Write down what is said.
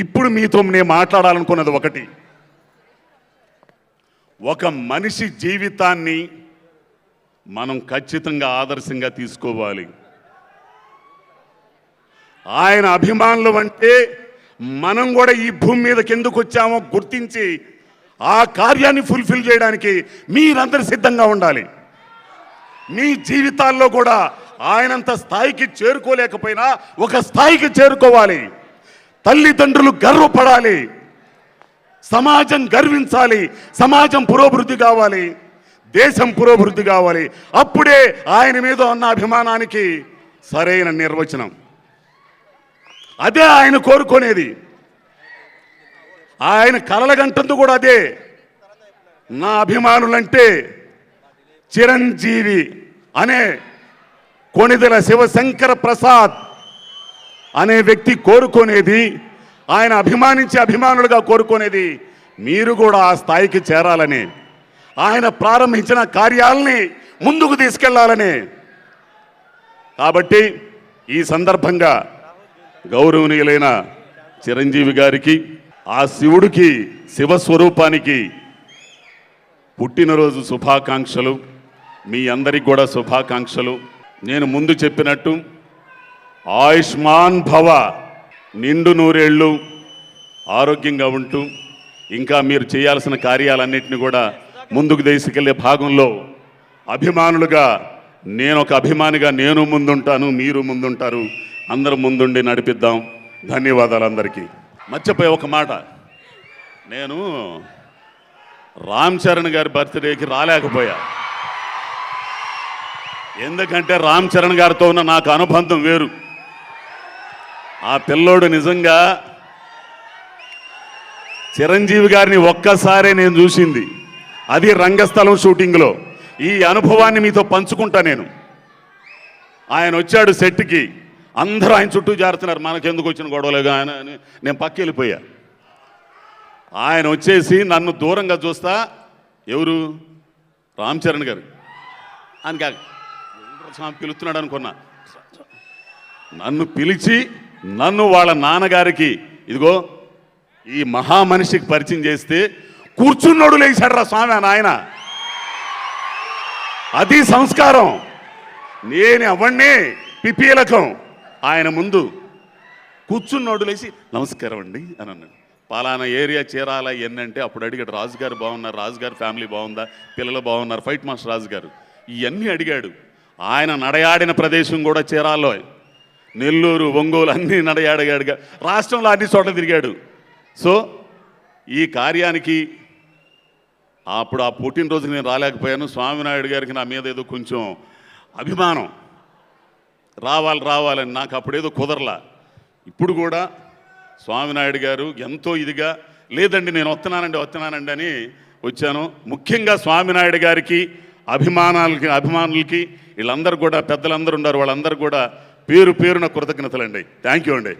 ఇప్పుడు మీతో నేను మాట్లాడాలనుకున్నది ఒకటి, ఒక మనిషి జీవితాన్ని మనం ఖచ్చితంగా ఆదర్శంగా తీసుకోవాలి. ఆయన అభిమానులు అంటే మనం కూడా ఈ భూమి మీదకి ఎందుకు వచ్చామో గుర్తించి ఆ కార్యాన్ని ఫుల్ఫిల్ చేయడానికి మీరందరూ సిద్ధంగా ఉండాలి. మీ జీవితాల్లో కూడా ఆయనంత స్థాయికి చేరుకోలేకపోయినా ఒక స్థాయికి చేరుకోవాలి. తల్లిదండ్రులు గర్వపడాలి, సమాజం గర్వించాలి, సమాజం పురోభివృద్ధి కావాలి, దేశం పురోభివృద్ధి కావాలి. అప్పుడే ఆయన మీద ఉన్న అభిమానానికి సరైన నిర్వచనం. అదే ఆయన కోరుకునేది, ఆయన కలలుగంటుంది కూడా అదే. నా అభిమానులంటే చిరంజీవి అనే కొణిదెల శివశంకర ప్రసాద్ అనే వ్యక్తి కోరుకునేది, ఆయన అభిమానించే అభిమానులుగా కోరుకునేది మీరు కూడా ఆ స్థాయికి చేరాలని, ఆయన ప్రారంభించిన కార్యాలని ముందుకు తీసుకెళ్లాలని. కాబట్టి ఈ సందర్భంగా గౌరవనీయులైన చిరంజీవి గారికి, ఆ శివుడికి, శివస్వరూపానికి పుట్టినరోజు శుభాకాంక్షలు. మీ అందరికి కూడా శుభాకాంక్షలు. నేను ముందు చెప్పినట్టు ఆయుష్మాన్ భవ, నిండు నూరేళ్ళు ఆరోగ్యంగా ఉంటూ ఇంకా మీరు చేయాల్సిన కార్యాలన్నింటినీ కూడా ముందుకు తీసుకెళ్లే భాగంలో అభిమానులుగా నేను ఒక అభిమానిగా నేను ముందుంటాను, మీరు ముందుంటారు, అందరూ ముందుండి నడిపిద్దాం. ధన్యవాదాలు అందరికీ. మర్చిపోయే ఒక మాట, నేను రామ్ చరణ్ గారి బర్త్డేకి రాలేకపోయా. ఎందుకంటే రామ్ చరణ్ గారితో ఉన్న నాకు అనుబంధం వేరు. ఆ పిల్లోడు నిజంగా చిరంజీవి గారిని ఒక్కసారే నేను చూసింది, అది రంగస్థలం షూటింగ్లో. ఈ అనుభవాన్ని మీతో పంచుకుంటా. ఆయన వచ్చాడు సెట్కి, అందరూ ఆయన చుట్టూ జారుతున్నారు, మనకెందుకు వచ్చిన గొడవలేగా ఆయన అని నేను పక్క వెళ్ళిపోయా. ఆయన వచ్చేసి నన్ను దూరంగా చూస్తా, ఎవరు రామ్ చరణ్ గారు అని పిలుస్తున్నాడు అనుకున్నా. నన్ను పిలిచి నన్ను వాళ్ళ నాన్నగారికి ఇదిగో ఈ మహామనిషికి పరిచయం చేస్తే కూర్చున్నోడు లేచాడు రా స్వామి అని ఆయన. అది సంస్కారం. నేను అవన్నీ పిపీలకం. ఆయన ముందు కూర్చున్నోడు లేచి నమస్కారం అండి అని అన్నాడు. పలానా ఏరియా చేరాలా ఎన్నంటే అప్పుడు అడిగాడు, రాజుగారు బాగున్నారు, రాజుగారి ఫ్యామిలీ బాగుందా, పిల్లలు బాగున్నారు, ఫైట్ మాస్టర్ రాజుగారు, ఇవన్నీ అడిగాడు. ఆయన నడయాడిన ప్రదేశం కూడా చీరాల్లో, నెల్లూరు, ఒంగోలు అన్నీ నడయాడిగాడుగా, రాష్ట్రంలో అన్ని చోట్ల తిరిగాడు. సో ఈ కార్యానికి అప్పుడు ఆ పుట్టినరోజుకి నేను రాలేకపోయాను. స్వామినాయుడు గారికి నా మీద ఏదో కొంచెం అభిమానం, రావాలని నాకు అప్పుడేదో కుదరలా. ఇప్పుడు కూడా స్వామినాయుడు గారు ఎంతో ఇదిగా లేదండి నేను వస్తున్నానండి అని వచ్చాను. ముఖ్యంగా స్వామినాయుడు గారికి, అభిమానులకి వీళ్ళందరూ కూడా పెద్దలందరూ ఉన్నారు, వాళ్ళందరూ కూడా పేరు పేరున కృతజ్ఞతలండి. థ్యాంక్ యూ అండి.